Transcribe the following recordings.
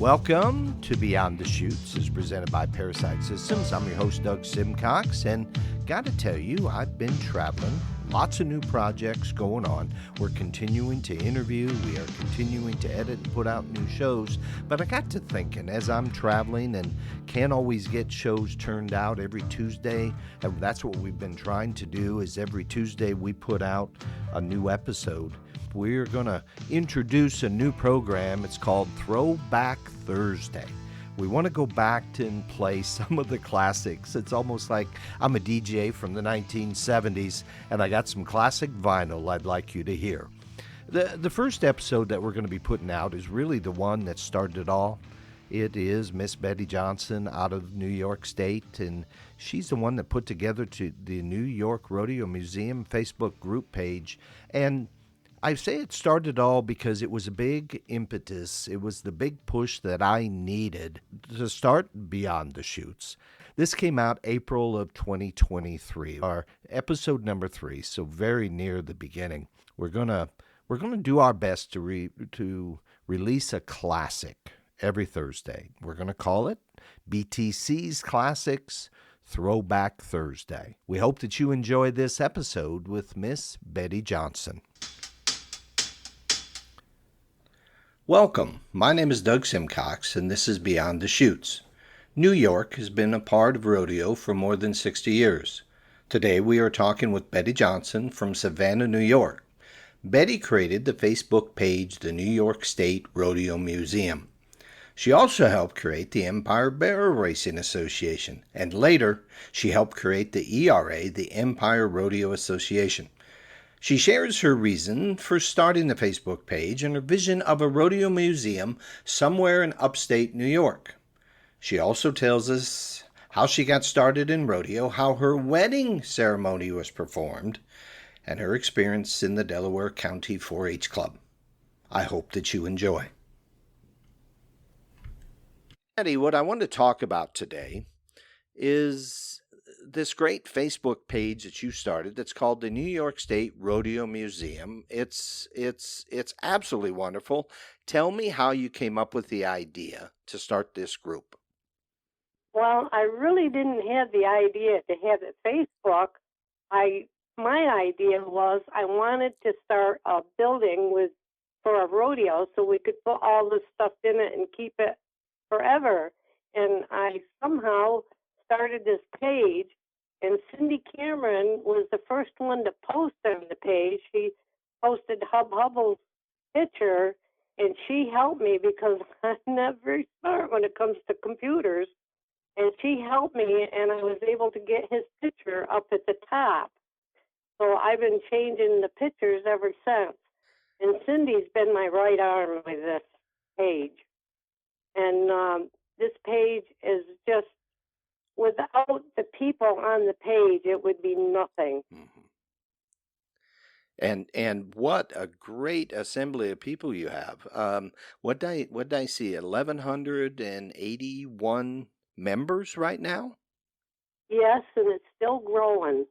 Welcome to Beyond the Chutes, is presented by ParaSight Systems. I'm your host, Doug Simcox, and got to tell you, I've been traveling. Lots of new projects going on. We're continuing to interview. We are continuing to edit and put out new shows. But I got to thinking, as I'm traveling and can't always get shows turned out every Tuesday, and that's what we've been trying to do, is every Tuesday we put out a new episode. We're going to introduce a new program. It's called Throwback Thursday. We want to go back and play some of the classics. It's almost like I'm a DJ from the 1970s, and I got some classic vinyl I'd like you to hear. The first episode that we're going to be putting out is really the one that started it all. It is Miss Betty Johnson out of New York State, and she's the one that put together to the New York Rodeo Museum Facebook group page. And I say it started all because it was a big impetus. It was the big push that I needed to start Beyond the Chutes. This came out April of 2023, our episode number 3, so very near the beginning. We're gonna do our best to release a classic every Thursday. We're gonna call it BTC's Classics Throwback Thursday. We hope that you enjoy this episode with Miss Betty Johnson. Welcome. My name is Doug Simcox, and this is Beyond the Chutes. New York has been a part of rodeo for more than 60 years. Today we are talking with Betty Johnson from Savannah, New York. Betty created the Facebook page, the New York State Rodeo Museum. She also helped create the Empire Barrel Racing Association, and later she helped create the IRA, the Empire Rodeo Association. She shares her reason for starting the Facebook page and her vision of a rodeo museum somewhere in upstate New York. She also tells us how she got started in rodeo, how her wedding ceremony was performed, and her experience in the Delaware County 4-H Club. I hope that you enjoy. Eddie, what I want to talk about today is this great Facebook page that you started that's called the New York State Rodeo Museum. It's absolutely wonderful. Tell me how you came up with the idea to start this group. Well, I really didn't have the idea to have it Facebook. My idea was I wanted to start a building for a rodeo so we could put all this stuff in it and keep it forever. And I somehow started this page, and Cindy Cameron was the first one to post on the page. She posted Hub Hubble's picture, and she helped me because I'm not very smart when it comes to computers. And she helped me, and I was able to get his picture up at the top. So I've been changing the pictures ever since. And Cindy's been my right arm with this page. And this page is just, without the people on the page, it would be nothing. Mm-hmm. And what a great assembly of people you have. What did I see? 1,181 members right now? Yes, and it's still growing.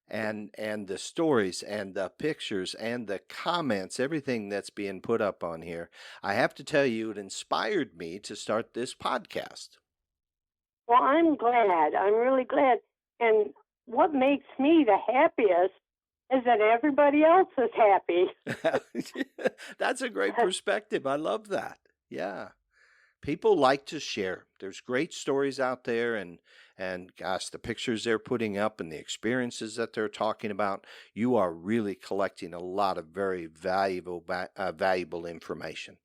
And the stories and the pictures and the comments, everything that's being put up on here, I have to tell you, it inspired me to start this podcast. Well, I'm glad. I'm really glad. And what makes me the happiest is that everybody else is happy. That's a great perspective. I love that. Yeah. People like to share. There's great stories out there, and gosh, the pictures they're putting up and the experiences that they're talking about. You are really collecting a lot of very valuable information.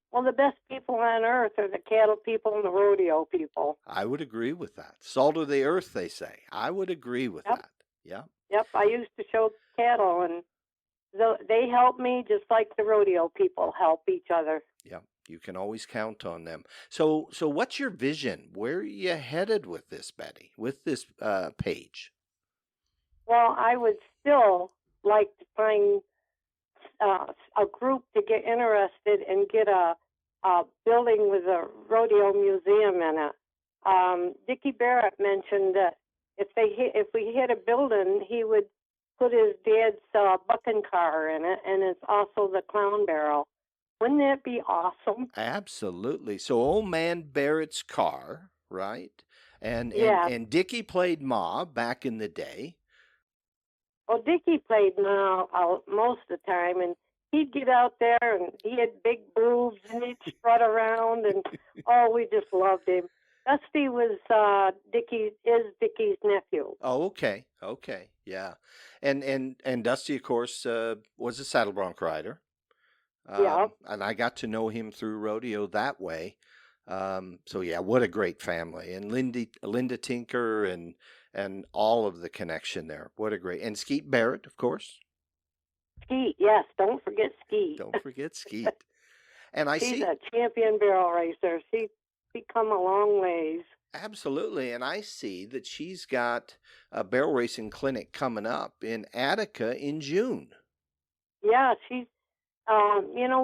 Well, the best people on earth are the cattle people and the rodeo people. I would agree with that. Salt of the earth, they say. I would agree with that. Yeah. Yep. I used to show cattle, and they help me just like the rodeo people help each other. Yeah. You can always count on them. So what's your vision? Where are you headed with this, Betty, with this page? Well, I would still like to find a group to get interested and get a building with a rodeo museum in it. Dickie Barrett mentioned that if we hit a building, he would put his dad's bucking car in it, and it's also the clown barrel. Wouldn't that be awesome? Absolutely. So old man Barrett's car, right? And and Yeah. and Dickie played Ma back in the day. Well, Dickie played now out most of the time, and he'd get out there, and he had big boobs, and he'd strut around, and oh, we just loved him. Dusty was Dickie's nephew. Oh, okay. Okay. Yeah. And Dusty, of course, was a saddle bronc rider. Yeah. And I got to know him through rodeo that way. So yeah, what a great family. And Linda Tinker and all of the connection there. What a great, and Skeet Barrett, of course. Skeet, yes, don't forget Skeet. Don't forget Skeet. And I She's see, a champion barrel racer. She's come a long ways. absolutely, and I see that she's got a barrel racing clinic coming up in Attica in June. Yeah, she's.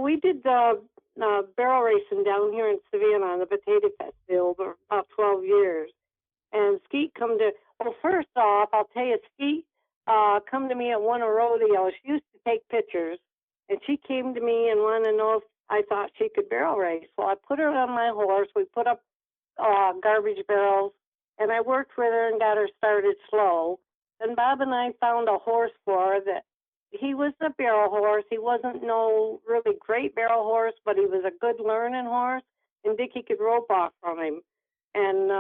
We did barrel racing down here in Savannah on the Potato Fest field for about 12 years. And Skeet come to. Well, first off, I'll tell you, Skeet come to me at one of rodeo. She used to take pictures, and she came to me and wanted to know if I thought she could barrel race. Well, I put her on my horse. We put up garbage barrels, and I worked with her and got her started slow. Then Bob and I found a horse for her that he was a barrel horse. He wasn't no really great barrel horse, but he was a good learning horse, and Dickie could rope off from him. And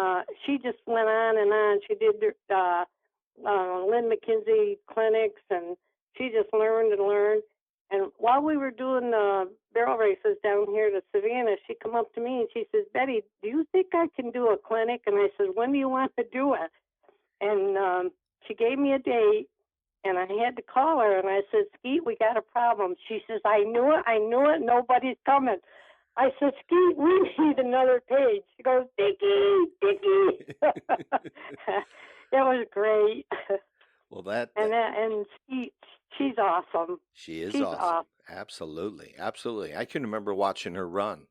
she just went on and on. She did Lynn McKinsey clinics, and she just learned and learned. And while we were doing the barrel races down here to Savannah, she come up to me and she says, "Betty, do you think I can do a clinic?" And I said, "When do you want to do it?" And she gave me a date, and I had to call her, and I said, "Skeet, we got a problem." She says, I knew it, nobody's coming." I said, "Skeet, we need another page." She goes, Dickie. It was great. Well, And Skeet, she's awesome. she is She's awesome. awesome. Absolutely, absolutely. I can remember watching her run.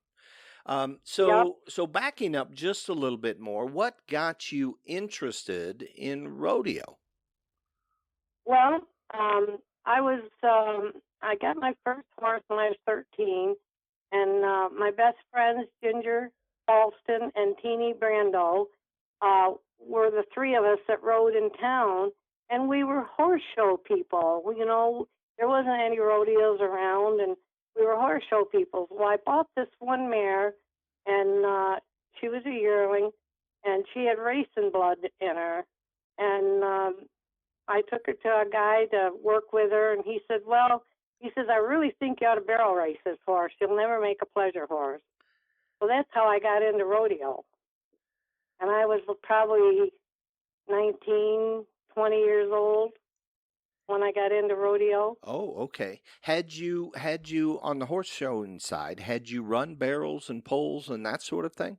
Yep. So backing up just a little bit more, what got you interested in rodeo? Well, I got my first horse when I was 13, and my best friends, Ginger Alston and Teeny Brando, were the three of us that rode in town, and we were horse show people. There wasn't any rodeos around, and we were horse show people. So I bought this one mare, and she was a yearling, and she had racing blood in her. And I took her to a guy to work with her, and he said, I really think you ought to barrel race this horse. You'll never make a pleasure horse. So that's how I got into rodeo. And I was probably 19, 20 years old when I got into rodeo. Oh, okay. Had you on the horse showing side, had you run barrels and poles and that sort of thing?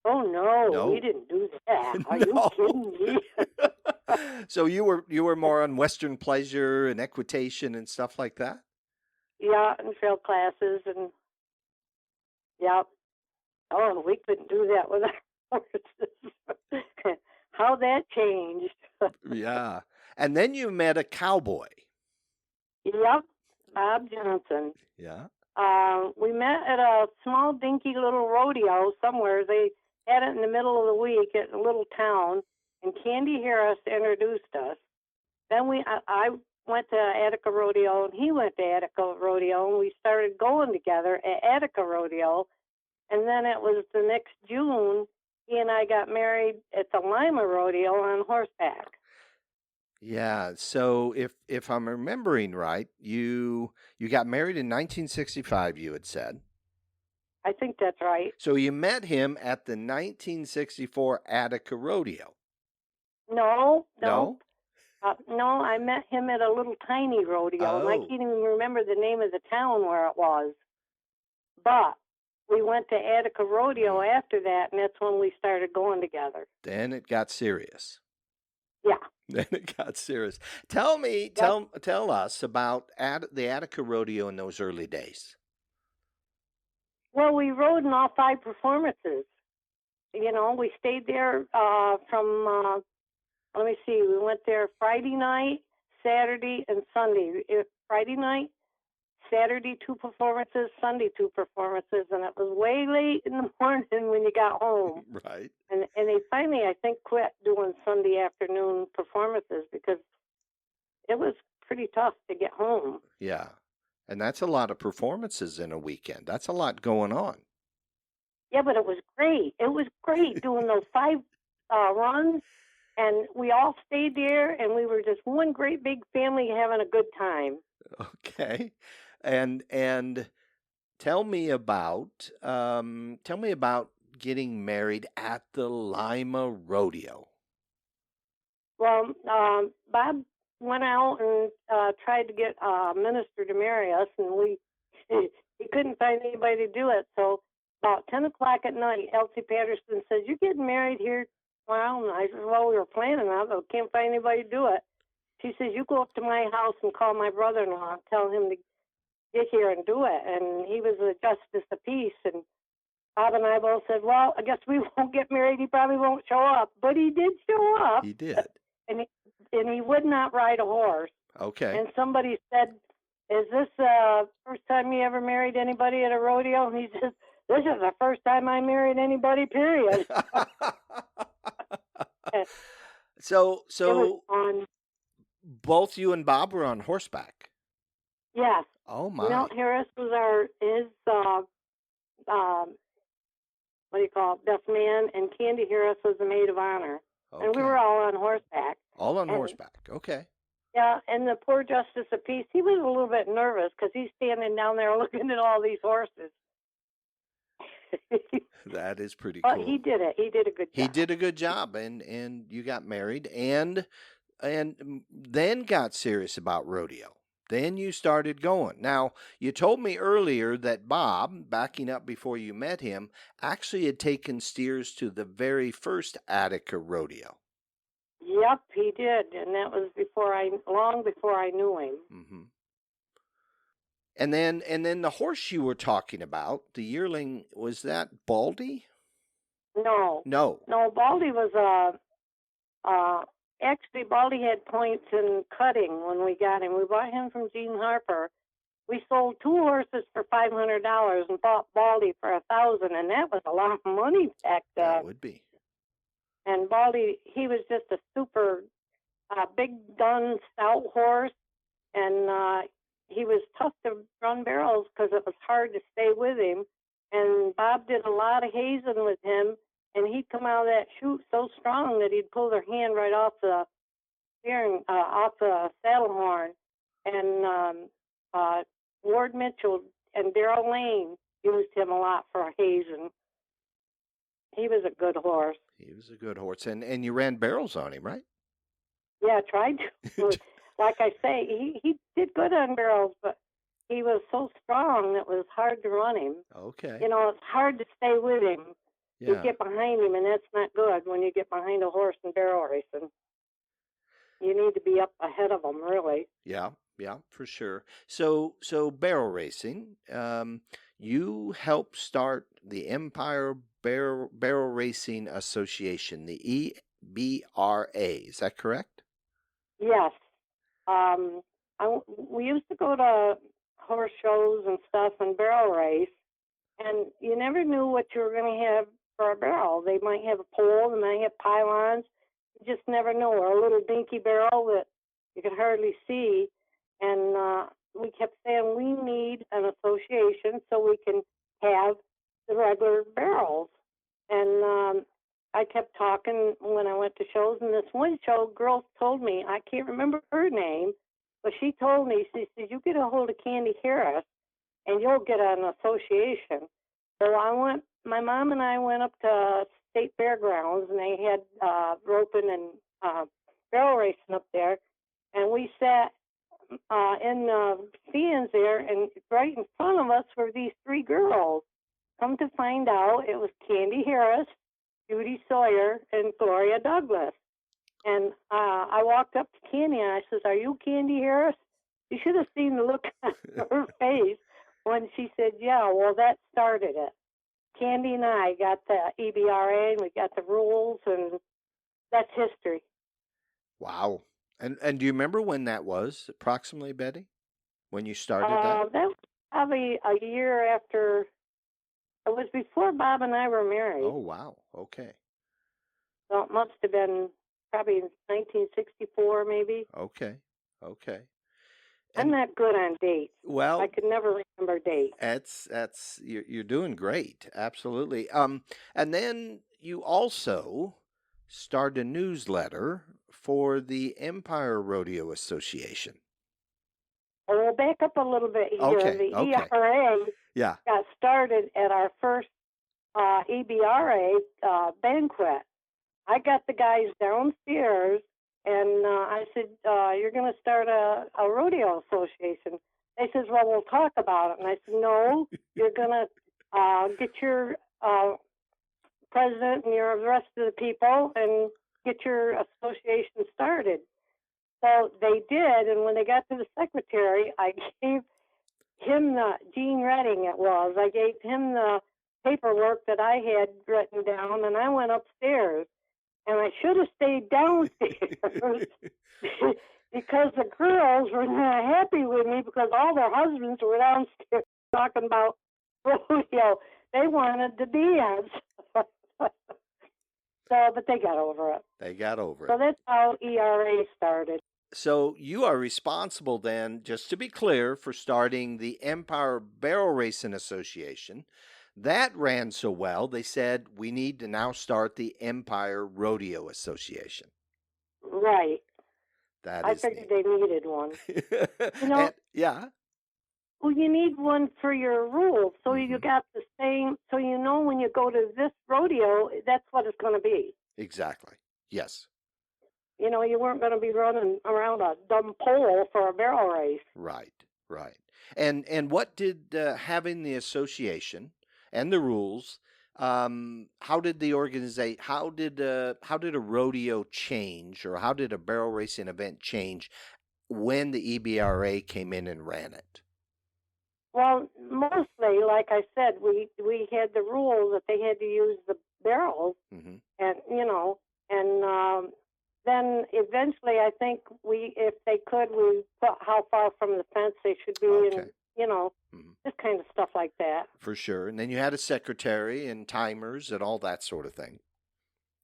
Oh, no, No. we didn't do that. Are No. you kidding me? So you were more on Western pleasure and equitation and stuff like that? Yeah, and trail classes, and yeah. Oh, we couldn't do that with our horses. How that changed. Yeah. And then you met a cowboy. Yep, Bob Johnson. Yeah. We met at a small, dinky little rodeo somewhere. They had it in the middle of the week at a little town, and Candy Harris introduced us. Then I went to Attica Rodeo, and he went to Attica Rodeo, and we started going together at Attica Rodeo. And then it was the next June, he and I got married at the Lima Rodeo on horseback. Yeah. So if I'm remembering right, you got married in 1965, you had said. I think that's right. So you met him at the 1964 Attica Rodeo. No. No? No, I met him at a little tiny rodeo, and I can't even remember the name of the town where it was. But we went to Attica Rodeo after that, and that's when we started going together. Then it got serious. Yeah. Then it got serious. Tell us about the Attica Rodeo in those early days. Well, we rode in all 5 performances. We stayed there from, let me see, we went there Friday night, Saturday, and Sunday. Friday night, Saturday 2 performances, Sunday 2 performances, and it was way late in the morning when you got home. Right. And they finally, I think, quit doing Sunday afternoon performances because it was pretty tough to get home. Yeah. And that's a lot of performances in a weekend. That's a lot going on. Yeah, but it was great. It was great doing those 5 runs, and we all stayed there, and we were just one great big family having a good time. Okay. And tell me about getting married at the Lima Rodeo. Well, Bob went out and tried to get a minister to marry us, and he couldn't find anybody to do it. So about 10 o'clock at night, Elsie Patterson says, "You're getting married here tomorrow?" And I said, "Well, we were planning on it, but can't find anybody to do it." She says, "You go up to my house and call my brother-in-law and tell him to get here and do it." And he was a justice of peace. And Bob and I both said, "Well, I guess we won't get married. He probably won't show up." But he did show up. He did. And he would not ride a horse. Okay. And somebody said, "Is this the first time you ever married anybody at a rodeo?" And he says, "This is the first time I married anybody, period." So it was fun. both you and Bob were on horseback. Yes. Oh my. Milt Harris was his what do you call it, best man, and Candy Harris was the maid of honor. Okay. And we were all on horseback. All on horseback. Okay. Yeah, and the poor justice of peace, he was a little bit nervous because he's standing down there looking at all these horses. That is pretty But cool. he did it. He did a good job. He did a good job, and you got married, and then got serious about rodeo. Then you started going. Now, you told me earlier that Bob, backing up before you met him, actually had taken steers to the very first Attica rodeo. Yep, he did, and that was long before I knew him. Mm-hmm. And then the horse you were talking about, the yearling, was that Baldy? No. No. Baldy was actually Baldy had points in cutting when we got him. We bought him from Gene Harper. We sold 2 horses for $500 and bought Baldy for $1,000, and that was a lot of money back then. That would be. And Baldy, he was just a super big done, stout horse, and he was tough to run barrels because it was hard to stay with him. And Bob did a lot of hazing with him, and he'd come out of that chute so strong that he'd pull their hand right off the steering, off the saddle horn. And Ward Mitchell and Darrell Lane used him a lot for hazing. He was a good horse. He was a good horse, and you ran barrels on him, right? Yeah, I tried to. Like I say, he did good on barrels, but he was so strong it was hard to run him. Okay. You know, it's hard to stay with him. Yeah. You get behind him, and that's not good when you get behind a horse in barrel racing. You need to be up ahead of them, really. Yeah, for sure. So barrel racing, you helped start the Empire Barrel Racing Association, the EBRA. Is that correct? Yes. We used to go to horse shows and stuff and barrel race, and you never knew what you were going to have for a barrel. They might have a pole, they might have pylons. You just never know. Or a little dinky barrel that you could hardly see. And we kept saying we need an association so we can have the regular barrels. And I kept talking when I went to shows. And this one show, girl told me, I can't remember her name, but she told me, she said, "You get a hold of Candy Harris and you'll get an association." So my mom and I went up to State Fairgrounds, and they had roping and barrel racing up there. And we sat in the stands there, and right in front of us were these 3 girls. Come to find out, it was Candy Harris, Judy Sawyer, and Gloria Douglas. And I walked up to Candy, and I says, "Are you Candy Harris?" You should have seen the look on her face when she said, "Yeah, well, that started it." Candy and I got the EBRA, and we got the rules, and that's history. Wow. And do you remember when that was, approximately, Betty? When you started that? That was probably a year after. It was before Bob and I were married. Oh, wow. Okay. So it must have been probably 1964, maybe. Okay. Okay. I'm And not good on dates. well, I could never remember dates. that's you're doing great. Absolutely. And then you also start a newsletter for the Empire Rodeo Association. We'll back up a little bit here. Okay. The Okay. ERA Yeah. got started at our first EBRA banquet. I got the guys downstairs, and I said, "You're going to start a rodeo association." They says, "Well, we'll talk about it." And I said, "No, you're going to get your president and the rest of the people and get your association started." So they did, and when they got to the secretary, I gave him Gene Redding it was. I gave him the paperwork that I had written down, and I went upstairs. And I should have stayed downstairs because the girls were not happy with me because all their husbands were downstairs talking about rodeo. They wanted to dance. But they got over it. They got over it. So that's how ERA started. So you are responsible then, just to be clear, for starting the Empire Barrel Racing Association. That ran so well, they said we need to now start the Empire Rodeo Association. Right. I figured they needed one. Yeah. Well, you need one for your rules, so you got the same. So you know when you go to this rodeo, that's what it's going to be. Exactly. Yes. You know, you weren't going to be running around a dumb pole for a barrel race. Right. Right. And what did having the association and the rules? How did the organization? How did a rodeo change, or how did a barrel racing event change when the EBRA came in and ran it? Well, mostly, like I said, we had the rules that they had to use the barrels, and then eventually, I think if they could, we put how far from the fence they should be, and this kind of stuff like that. For sure. And then you had a secretary and timers and all that sort of thing.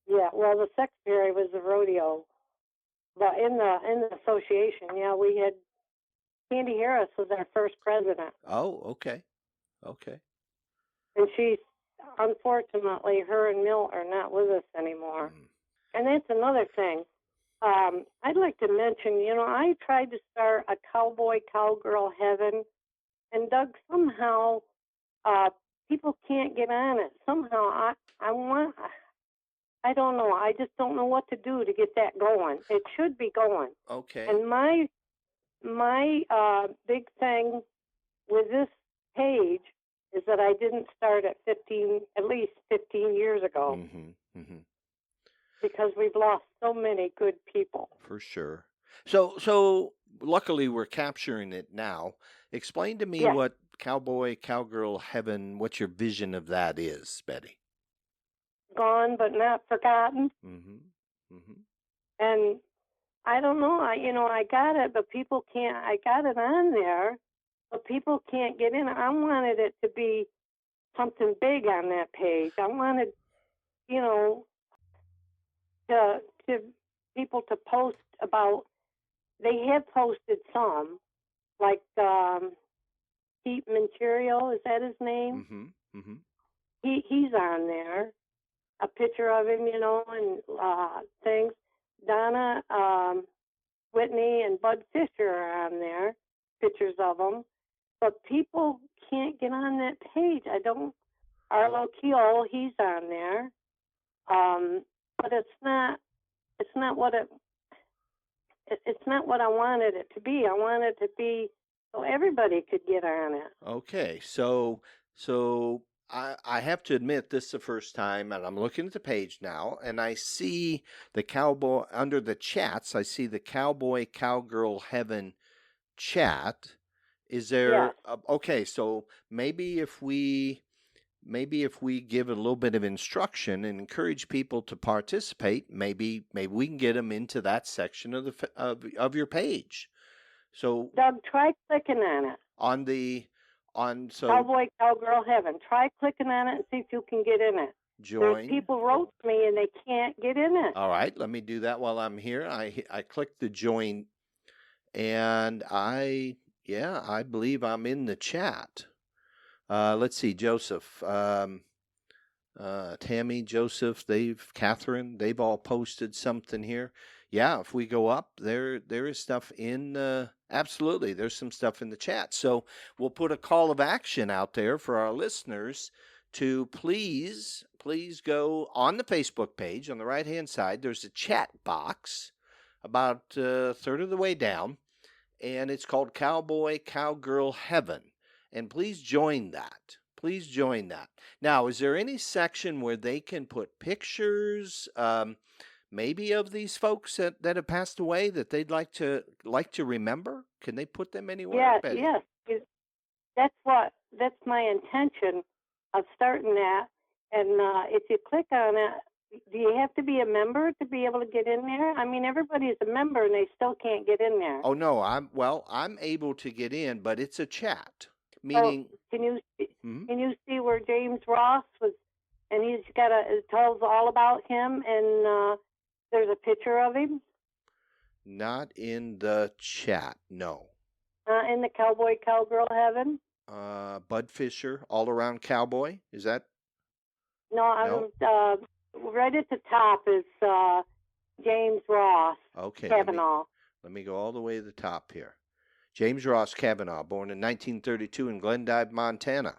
Yeah, well, the secretary was the rodeo, but in the association, we had Candy Harris was our first president. Oh, okay, okay. And she's unfortunately, her and Milt are not with us anymore. And that's another thing. I'd like to mention, I tried to start a cowboy cowgirl heaven. And Doug, somehow people can't get on it. Somehow I don't know. I just don't know what to do to get that going. It should be going. Okay. And my big thing with this page is that I didn't start at least 15 years ago. Because we've lost so many good people. For sure. So luckily we're capturing it now. Explain to me what Cowboy Cowgirl Heaven, what your vision of that is, Betty. Gone but not forgotten. And I don't know. I got it, but people can't. I got it on there, but people can't get in. I wanted it to be something big on that page. I wanted, to people to post about. They have posted some, like Pete Material. Is that his name? He's on there. A picture of him, and things. Donna Whitney and Bud Fisher are on there, pictures of them. But people can't get on that page. Arlo Keogh, he's on there. But it's not what it's not what I wanted it to be. I wanted it to be so everybody could get on it. Okay, so I have to admit, this is the first time, and I'm looking at the page now, and I see the cowboy under the chats. I see the Cowboy Cowgirl Heaven chat. Is there? Okay, so maybe if we give a little bit of instruction and encourage people to participate, maybe we can get them into that section of your page. So Doug, try clicking on it. Cowboy Cowgirl Heaven. Try clicking on it and see if you can get in it. Join. There's people wrote to me and they can't get in it. All right, let me do that while I'm here. I clicked the join, and I believe I'm in the chat. Let's see, Joseph, Tammy, Joseph, Catherine, they've all posted something here. Yeah, if we go up, there is stuff in, absolutely, there's some stuff in the chat. So we'll put a call of action out there for our listeners to please go on the Facebook page. On the right-hand side, there's a chat box about a third of the way down, and it's called Cowboy Cowgirl Heaven. And please join that. Please join that. Now, is there any section where they can put pictures, maybe of these folks that have passed away that they'd like to remember? Can they put them anywhere? Yes. That's my intention of starting that. And if you click on it, do you have to be a member to be able to get in there? I mean, everybody's a member and they still can't get in there. Oh no, I'm able to get in, but it's a chat. Meaning, can you see where James Ross was? And he's got it tells all about him, and there's a picture of him. Not in the chat, no. In the Cowboy Cowgirl Heaven. Bud Fisher, All Around Cowboy. Is that? No, right at the top is James Ross. Okay. Kavanaugh. Let me go all the way to the top here. James Ross Kavanaugh, born in 1932 in Glendive, Montana.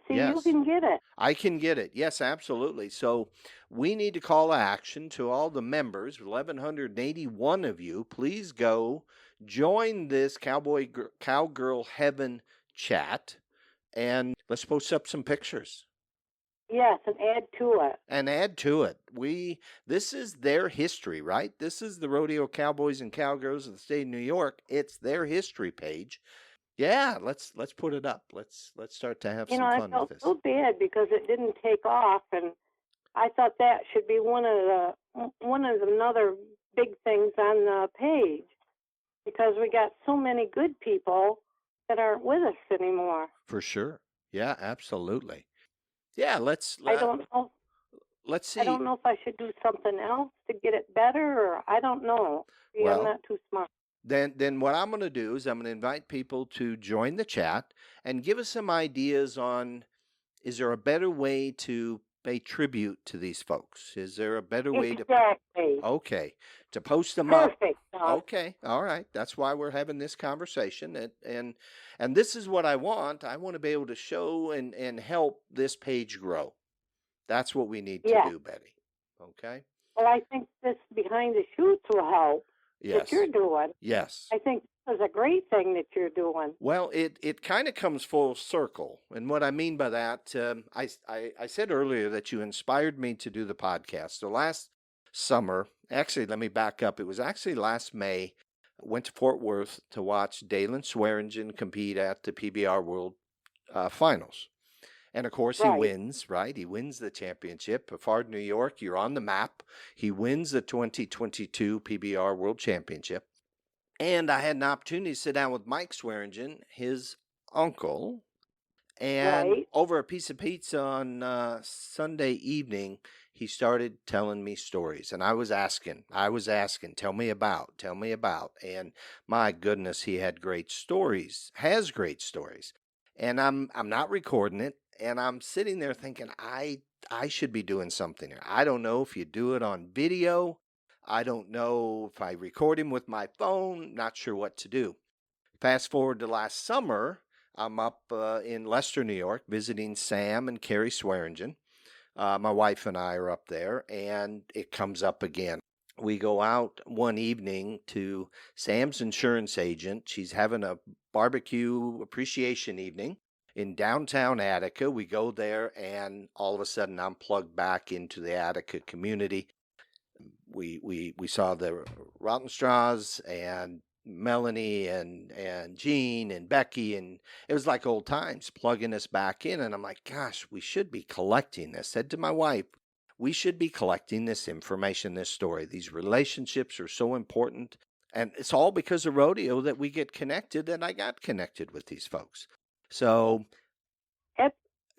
See, yes. You can get it. I can get it. Yes, absolutely. So we need to call action to all the members, 1,181 of you. Please go join this Cowgirl Heaven chat, and let's post up some pictures. Yes, and add to it. This is their history, right? This is the Rodeo Cowboys and Cowgirls of the state of New York. It's their history page. Yeah, let's put it up. Let's start to have some fun with this. I felt so bad because it didn't take off, and I thought that should be one of another big things on the page, because we got so many good people that aren't with us anymore. For sure. Yeah, absolutely. Yeah, I don't know. Let's see. I don't know if I should do something else to get it better, or I don't know. Well, I'm not too smart. Then what I'm going to do is I'm going to invite people to join the chat and give us some ideas on, is there a better way to pay tribute to these folks? Is there a better way to post them up? Perfect. Okay, all right. That's why we're having this conversation, and this is what I want. I want to be able to show and help this page grow. That's what we need to do, Betty. Okay. Well, I think this Behind the Chutes will help. Yes. That you're doing. Yes. I think this is a great thing that you're doing. Well, it kind of comes full circle. And what I mean by that, I said earlier that you inspired me to do the podcast. So last summer, actually, let me back up. It was actually last May, I went to Fort Worth to watch Dalen Swearingen compete at the PBR World Finals. And, of course, he wins, right? He wins the championship. Fard, New York, you're on the map. He wins the 2022 PBR World Championship. And I had an opportunity to sit down with Mike Swearingen, his uncle, and over a piece of pizza on Sunday evening, he started telling me stories. And I was asking, tell me about. And my goodness, he had great stories, has great stories. And I'm not recording it. And I'm sitting there thinking, I should be doing something here. I don't know if you do it on video. I don't know if I record him with my phone. Not sure what to do. Fast forward to last summer, I'm up in Leicester, New York, visiting Sam and Carrie Swearingen. My wife and I are up there, and it comes up again. We go out one evening to Sam's insurance agent. She's having a barbecue appreciation evening in downtown Attica. We go there, and all of a sudden I'm plugged back into the Attica community. We saw the Rautenstraws and Melanie and Jean and Becky, and it was like old times, plugging us back in. And I'm like, gosh, we should be collecting this. Said to my wife, we should be collecting this information, this story. These relationships are so important, and it's all because of rodeo that we get connected, and I got connected with these folks. So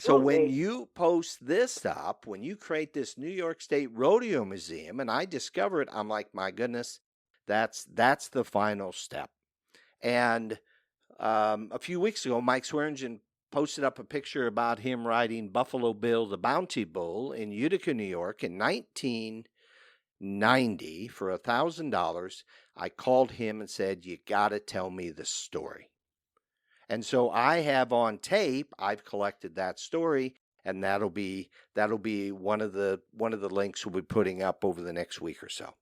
So when Absolutely. you post this up, when you create this New York State Rodeo Museum, and I discover it, I'm like, my goodness, that's the final step. And a few weeks ago, Mike Swearingen posted up a picture about him riding Buffalo Bill, the Bounty Bull, in Utica, New York, in 1990 for $1,000. I called him and said, "You got to tell me the story." And so I have on tape, I've collected that story, and that'll be one of the links we'll be putting up over the next week or so.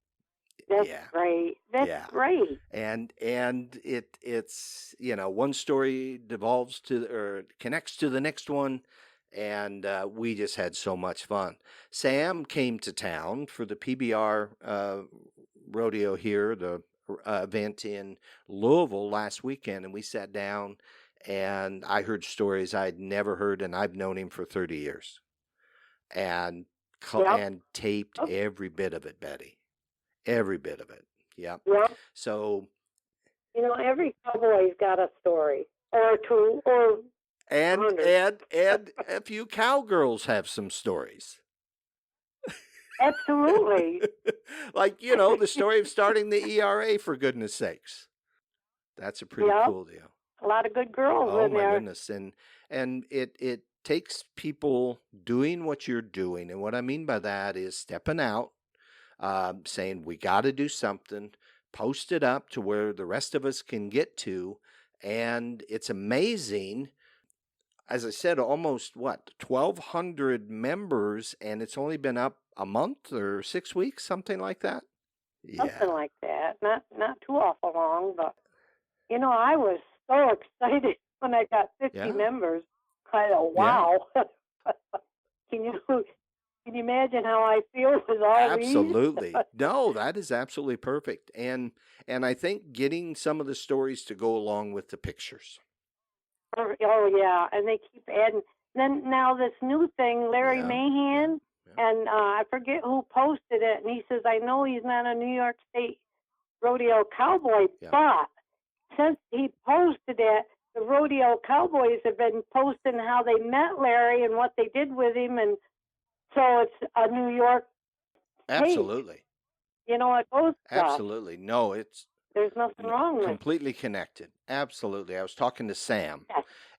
That's Yeah. great. That's Yeah. great. And it's one story devolves to or connects to the next one, and we just had so much fun. Sam came to town for the PBR rodeo here, the event in Louisville last weekend, and we sat down and I heard stories I'd never heard, and I've known him for 30 years and Yep. taped Yep. every bit of it, Betty. Every bit of it. Yeah. Yep. So, Every cowboy's got a story or two or and 100. a few cowgirls have some stories. Absolutely. Like, the story of starting the ERA, for goodness sakes. That's a pretty Yep. cool deal. A lot of good girls Oh in my there. goodness. And it takes people doing what you're doing. And what I mean by that is stepping out, saying we got to do something, post it up to where the rest of us can get to. And it's amazing. As I said, almost 1,200 members, and it's only been up a month or 6 weeks, something like that. Something like that. Not too awful long, but I was so excited when I got 50 Yeah. members. I thought, wow. Can you imagine how I feel with all Absolutely. these? No, that is absolutely perfect. And I think getting some of the stories to go along with the pictures. Oh yeah, and they keep adding. Then now this new thing, Larry Yeah, Mahan, and I forget who posted it, and he says, I know he's not a New York State rodeo cowboy, but since he posted it, the rodeo cowboys have been posting how they met Larry and what they did with him, and so it's a New York page. Absolutely. It goes Absolutely. No, there's nothing wrong with it. Completely connected. Absolutely. I was talking to Sam,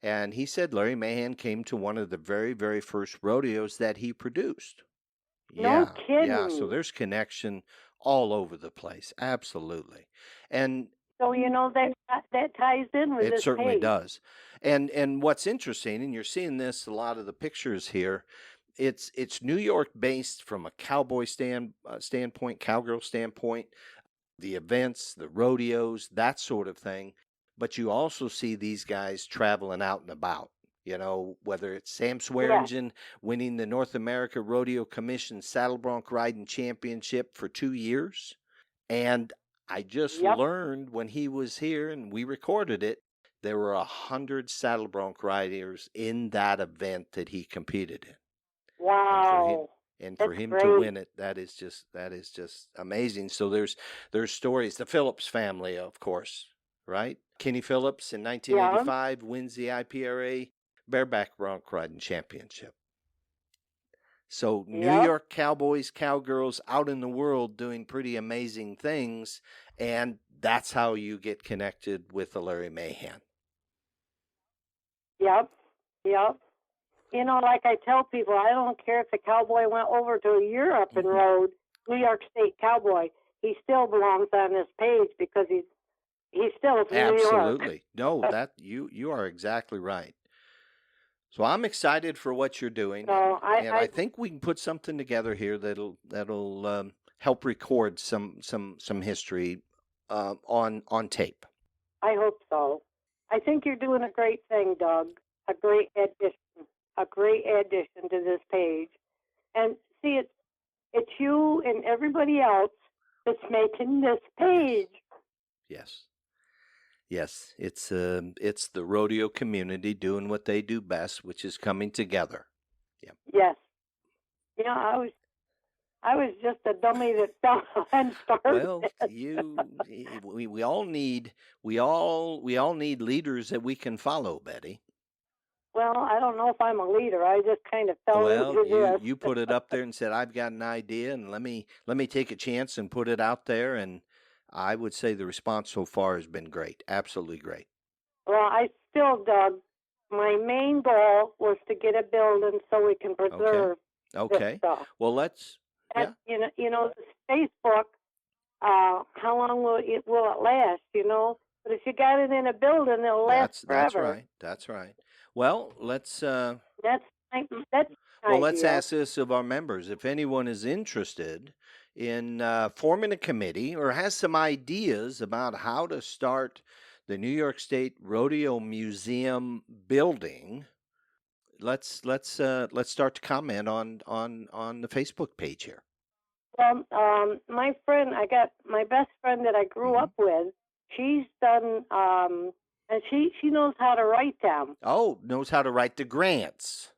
and he said Larry Mahan came to one of the very, very first rodeos that he produced. No kidding. Yeah, so there's connection all over the place. Absolutely. And so that ties in with it this certainly page. does. And what's interesting, and you're seeing this a lot of the pictures here, it's New York based from a cowboy standpoint, cowgirl standpoint, the events, the rodeos, that sort of thing. But you also see these guys traveling out and about. Whether it's Sam Swearingen winning the North America Rodeo Commission Saddle Bronc Riding Championship for 2 years. And I just learned when he was here and we recorded it, there were 100 saddle bronc riders in that event that he competed in. Wow. And for him to win it, that is just amazing. So there's stories. The Phillips family, of course, right? Kenny Phillips in 1985 wins the IPRA Bareback Bronc Riding Championship. So New York cowboys, cowgirls out in the world doing pretty amazing things, and that's how you get connected with the Larry Mahan. Yep. Like I tell people, I don't care if the cowboy went over to Europe and rode New York State cowboy. He still belongs on this page because he's still from New York. Absolutely. No, that you are exactly right. So I'm excited for what you're doing, and I think we can put something together here that'll help record some history on tape. I hope so. I think you're doing a great thing, Doug. A great addition to this page. And see, it's you and everybody else that's making this page. Yes. It's the rodeo community doing what they do best, which is coming together. Yeah. Yes. I was just a dummy that fell and started. Well, we all need leaders that we can follow, Betty. Well, I don't know if I'm a leader. I just kind of fell Well, into this. you put it up there and said, "I've got an idea, and let me take a chance and put it out there." And I would say the response so far has been great, absolutely great. Well, I still, Doug, my main goal was to get a building so we can preserve this Okay. stuff. Well, let's. Yeah. And, this Facebook, how long will it last, But if you got it in a building, it'll last forever. That's right. Well, let's. That's Well, let's ask this of our members. If anyone is interested in forming a committee or has some ideas about how to start the New York State Rodeo Museum building, let's start to comment on the Facebook page here. Well, my friend, I got my best friend that I grew up with. She's done, and she knows how to write them. Oh, knows how to write the grants.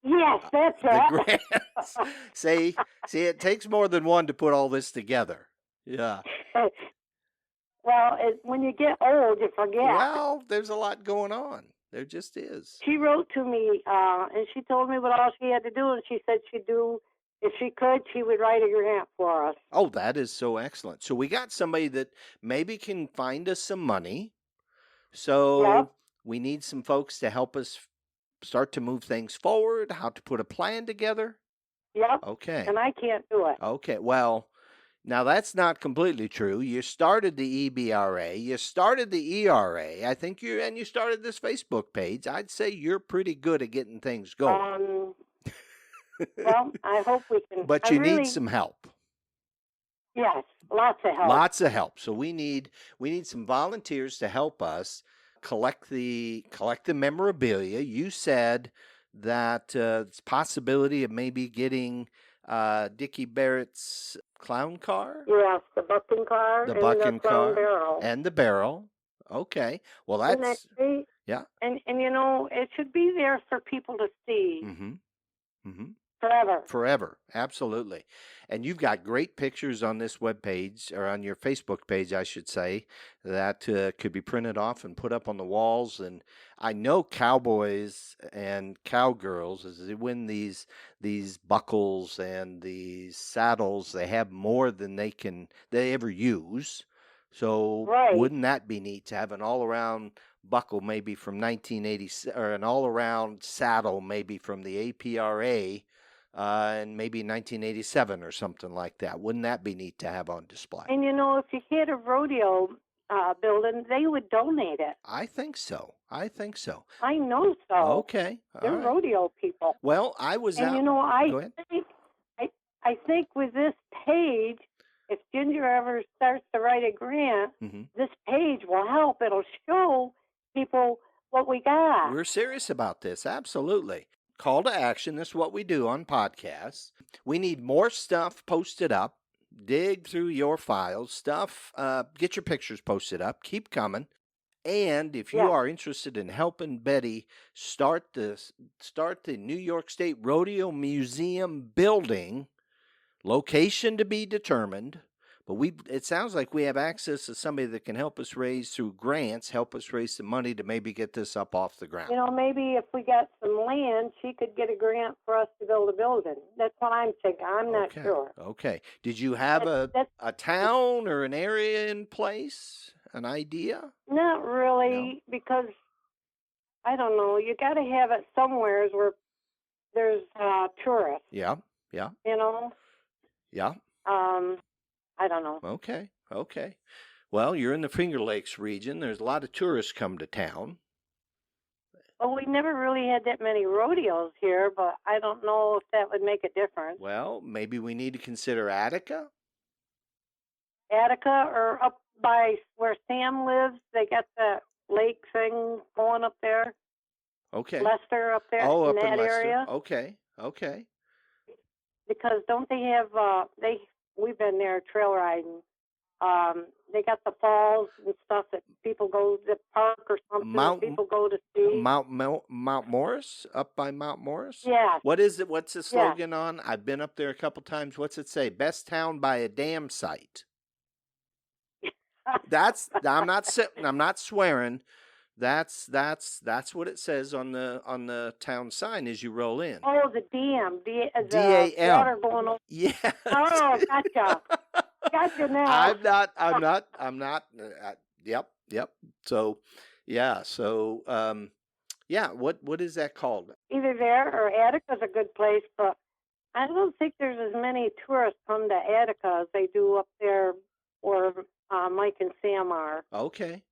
Yes, that's The it. grants. See, it takes more than one to put all this together. Yeah. Well, when you get old, you forget. Well, there's a lot going on. There just is. She wrote to me, and she told me what all she had to do, and she said she'd do, if she could, she would write a grant for us. Oh, that is so excellent. So we got somebody that maybe can find us some money. So we need some folks to help us start to move things forward, how to put a plan together. Yep. Okay. And I can't do it. Okay. Well, now that's not completely true. You started the EBRA, you started the ERA. I think you started this Facebook page. I'd say you're pretty good at getting things going. Well, I hope we can. But you need some help. Yes, lots of help. Lots of help. So we need some volunteers to help us collect the memorabilia. You said that it's possibility of maybe getting Dickie Barrett's clown car. Yes, the bucking car. The bucking car barrel. and the barrel. Okay. Well, that's yeah. And it should be there for people to see. Forever. Absolutely. And you've got great pictures on this webpage, or on your Facebook page, I should say, that could be printed off and put up on the walls. And I know cowboys and cowgirls, as they win these buckles and these saddles, they have more than they ever use. So wouldn't that be neat to have an all-around buckle maybe from 1980, or an all-around saddle maybe from the APRA, and maybe 1987 or something like that. Wouldn't that be neat to have on display? And if you had a rodeo building, they would donate it. I think so. I know so. Okay. They're rodeo people. Well, I was out. Go ahead. I think with this page, if Ginger ever starts to write a grant, this page will help. It'll show people what we got. We're serious about this. Absolutely. Call to action. This is what we do on podcasts. We need more stuff posted up. Dig through your files. Stuff. Get your pictures posted up. Keep coming. And if you are interested in helping Betty start the New York State Rodeo Museum building, location to be determined. But it sounds like we have access to somebody that can help us raise through grants, help us raise some money to maybe get this up off the ground. Maybe if we got some land, she could get a grant for us to build a building. That's what I'm thinking. I'm not sure. Okay. Did you have a town or an area in place? An idea? Not really, because I don't know. You got to have it somewhere where there's tourists. Yeah. Yeah. I don't know. Okay. Well, you're in the Finger Lakes region. There's a lot of tourists come to town. Well, we never really had that many rodeos here, but I don't know if that would make a difference. Well, maybe we need to consider Attica. Or up by where Sam lives, they got the lake thing going up there. Okay. Lester up there in that Lester. area. Okay. Because don't they have we've been there trail riding. They got the falls and stuff that people go to the park or something. People go to see. Mount Morris, up by Mount Morris. Yeah. What is it? What's the slogan on? I've been up there a couple times. What's it say? Best town by a damn sight. I'm not swearing, That's what it says on the town sign as you roll in. Oh, the dam, the DAM. water going over. Yes. Oh, gotcha. Gotcha now. Yep. So, yeah. So, yeah. What is that called? Either there or Attica's a good place, but I don't think there's as many tourists come to Attica as they do up there where Mike and Sam are. Okay.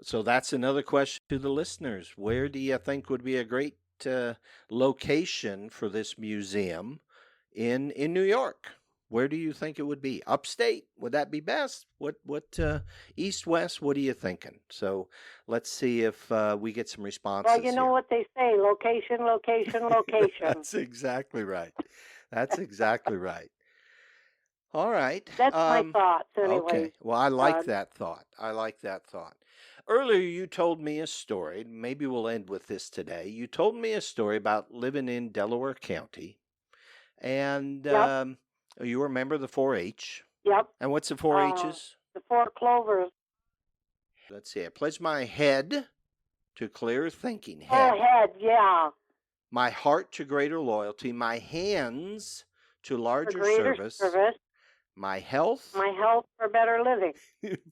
So that's another question to the listeners. Where do you think would be a great location for this museum in New York? Where do you think it would be? Upstate? Would that be best? What east, west? What are you thinking? So let's see if we get some responses. Well, you know what they say: location, location, location. That's exactly right. That's exactly right. All right. That's my thoughts, anyway. Okay. Well, I like that thought. I like that thought. Earlier, you told me a story. Maybe we'll end with this today. You told me a story about living in Delaware County, and you were a member of the 4-H. Yep. And what's the 4-H's? The 4 clovers. Let's see. I pledge my head to clear thinking. Oh, head, yeah. My heart to greater loyalty. My hands to larger service. My health. My health for better living.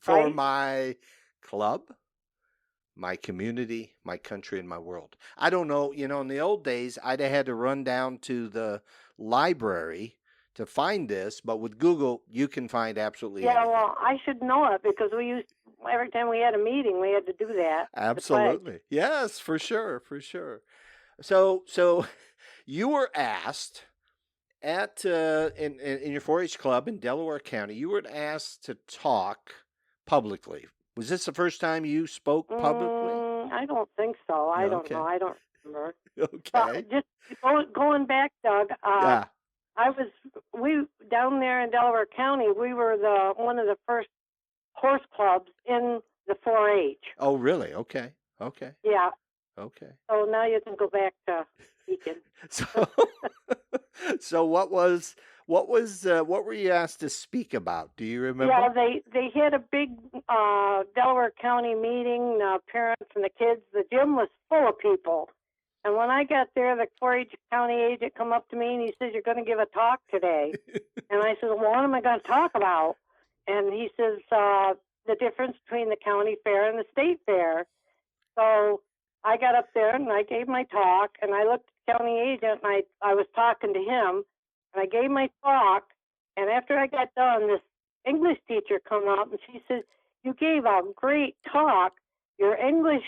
For my club, my community, my country, and my world. I don't know. You know, in the old days, I'd have had to run down to the library to find this, but with Google, you can find absolutely anything. Well, I should know it because we used, every time we had a meeting, we had to do that. Absolutely. Yes, for sure, for sure. So you were asked at in your 4-H club in Delaware County, you were asked to talk publicly. Was this the first time you spoke publicly? I don't think so. I don't know. I don't remember. Okay. Just going back, Doug. Yeah. We down there in Delaware County. We were one of the first horse clubs in the 4-H. Oh, really? Okay. Yeah. Okay. So now you can go back to speaking. So what were you asked to speak about? Do you remember? Yeah, they had a big Delaware County meeting, parents and the kids. The gym was full of people. And when I got there, the 4-H county agent come up to me and he says, "You're going to give a talk today." And I said, "Well, what am I going to talk about?" And he says, the difference between the county fair and the state fair. So I got up there and I gave my talk, and I looked at the county agent, and I was talking to him, and I gave my talk, and after I got done, this English teacher come up, and she said, "You gave a great talk. Your English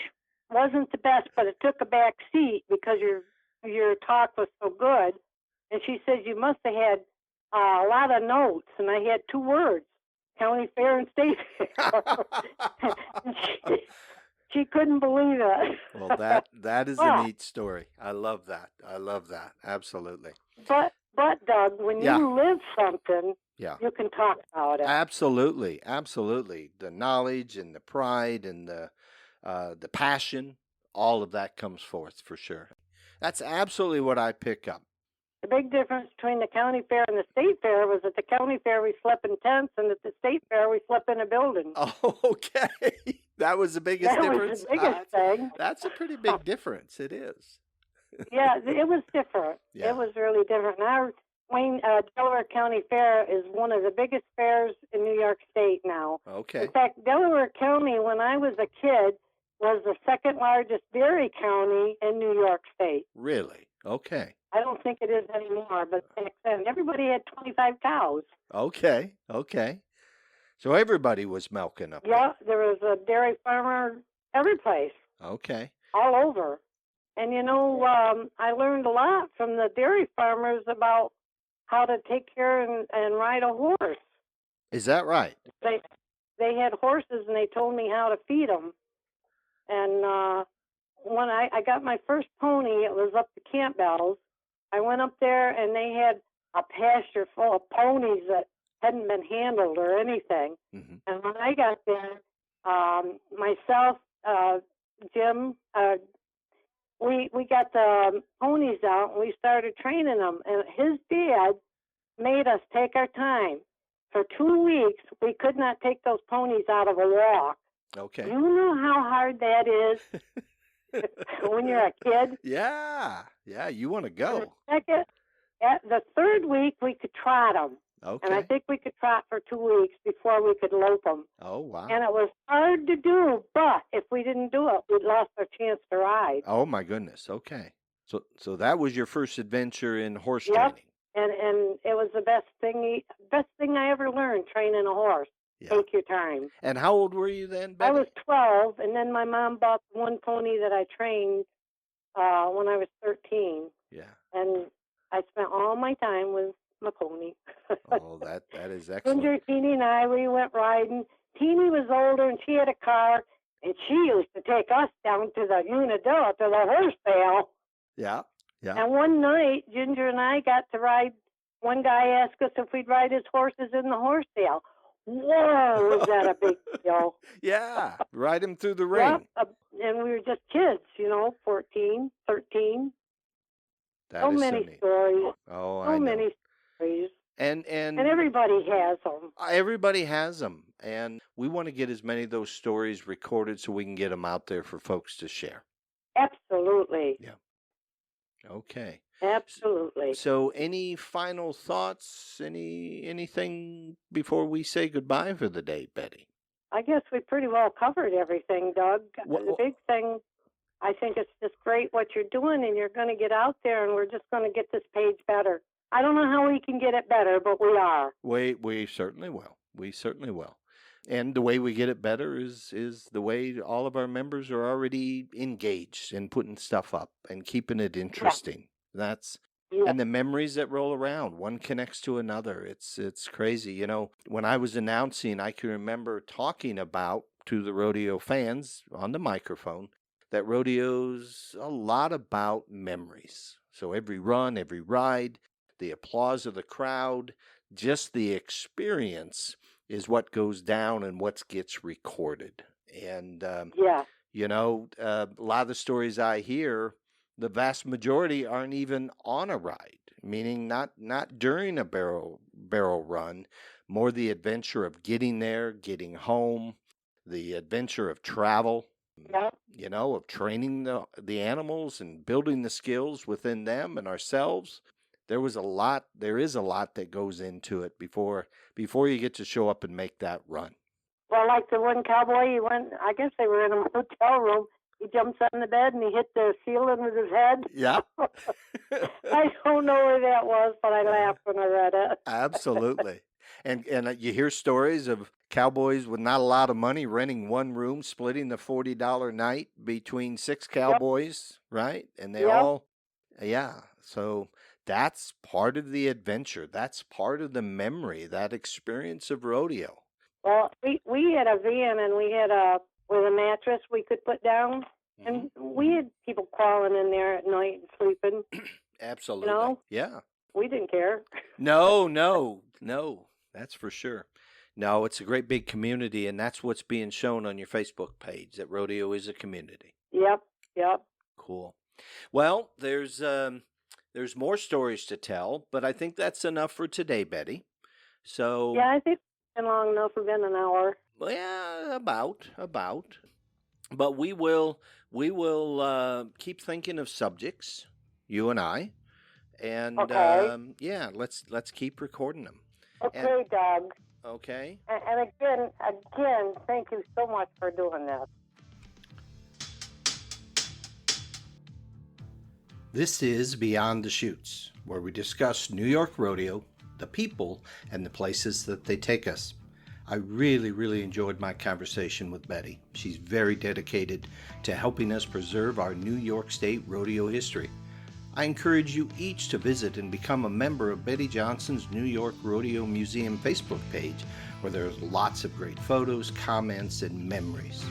wasn't the best, but it took a back seat because your talk was so good." And she says, "You must have had a lot of notes." And I had 2 words, county fair and state fair. She couldn't believe it. Well, that is a neat story. I love that. Absolutely. But Doug, when you live something, you can talk about it. Absolutely. The knowledge and the pride and the passion, all of that comes forth for sure. That's absolutely what I pick up. The big difference between the county fair and the state fair was at the county fair we slept in tents, and at the state fair we slept in a building. Oh, okay. That was the biggest difference? That was the biggest thing. That's a pretty big difference. It is. Yeah, it was different. Yeah. It was really different. Now, Delaware County Fair is one of the biggest fairs in New York State now. Okay. In fact, Delaware County, when I was a kid, was the second largest dairy county in New York State. Really? Okay. I don't think it is anymore, but back then everybody had 25 cows. Okay. So everybody was milking up there. Yeah, there was a dairy farmer every place. Okay. All over. And I learned a lot from the dairy farmers about how to take care and ride a horse. Is that right? They had horses, and they told me how to feed them. And when I got my first pony, it was up to Campbell's. I went up there, and they had a pasture full of ponies that hadn't been handled or anything. Mm-hmm. And when I got there, myself, Jim, we got the ponies out, and we started training them. And his dad made us take our time. For 2 weeks, we could not take those ponies out of a walk. Okay. You know how hard that is when you're a kid? Yeah. Yeah. You want to And the go. second, at the third week, we could trot them. And I Okay. think we could trot for 2 weeks before we could lope them. Oh, wow. And it was hard to do, but if we didn't do it, we'd lost our chance to ride. Oh, my goodness. Okay. So that was your first adventure in horse Yep. training. And it was the best thing I ever learned, training a horse. Yeah. Take your time. And how old were you then, Betty? I was 12, and then my mom bought one pony that I trained when I was 13. Yeah. And I spent all my time with my pony. Oh, that is excellent. Ginger, Teeny, and I, we went riding. Teeny was older, and she had a car, and she used to take us down to the Unadilla, to the horse sale. Yeah. Yeah. And one night, Ginger and I got to ride. One guy asked us if we'd ride his horses in the horse sale. Whoa, was that a big deal? Yeah. Ride him through the ring. Yep. And we were just kids, 14, 13. That So is many neat. stories. Oh, I So know. many stories. And everybody has them. everybody has them, and we want to get as many of those stories recorded so we can get them out there for folks to share. Absolutely. Okay. Absolutely. So, any final thoughts? Anything before we say goodbye for the day, Betty? I guess we pretty well covered everything, Doug. The big thing, I think it's just great what you're doing, and you're going to get out there, and we're just going to get this page better. I don't know how we can get it better, but we are. We certainly will. We certainly will. And the way we get it better is the way all of our members are already engaged in putting stuff up and keeping it interesting. That's and the memories that roll around, one connects to another. It's crazy. When I was announcing, I can remember talking about to the rodeo fans on the microphone that rodeo's a lot about memories. So every run, every ride, the applause of the crowd, just the experience is what goes down and what gets recorded. And, a lot of the stories I hear, the vast majority aren't even on a ride, meaning not during a barrel run, more the adventure of getting there, getting home, the adventure of travel, of training the animals and building the skills within them and ourselves. There is a lot that goes into it before you get to show up and make that run. Well, like the one cowboy, I guess they were in a hotel room. He jumps on the bed and he hit the ceiling with his head. Yeah. I don't know where that was, but I laughed when I read it. Absolutely. And you hear stories of cowboys with not a lot of money renting one room, splitting the $40 night between 6 cowboys, right? And they all, so that's part of the adventure. That's part of the memory, that experience of rodeo. Well, we had a van, and we had with a mattress we could put down, and we had people crawling in there at night and sleeping. Absolutely. Yeah. We didn't care. No, that's for sure. No, it's a great big community, and that's what's being shown on your Facebook page, that rodeo is a community. Yep. Cool. Well, there's more stories to tell, but I think that's enough for today, Betty. So yeah, I think it's been long enough. We've been an hour. Well, yeah, about. But we will keep thinking of subjects, you and I, and let's keep recording them. Okay, Doug. Okay. And again, thank you so much for doing this. This is Beyond the Chutes, where we discuss New York rodeo, the people, and the places that they take us. I really, really enjoyed my conversation with Betty. She's very dedicated to helping us preserve our New York State rodeo history. I encourage you each to visit and become a member of Betty Johnson's New York Rodeo Museum Facebook page, where there's lots of great photos, comments, and memories.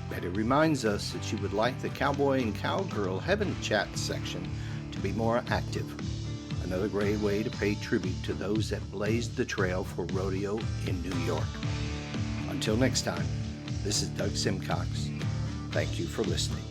Betty reminds us that she would like the Cowboy and Cowgirl Heaven Chat section to be more active. Another great way to pay tribute to those that blazed the trail for rodeo in New York. Until next time, this is Doug Simcox. Thank you for listening.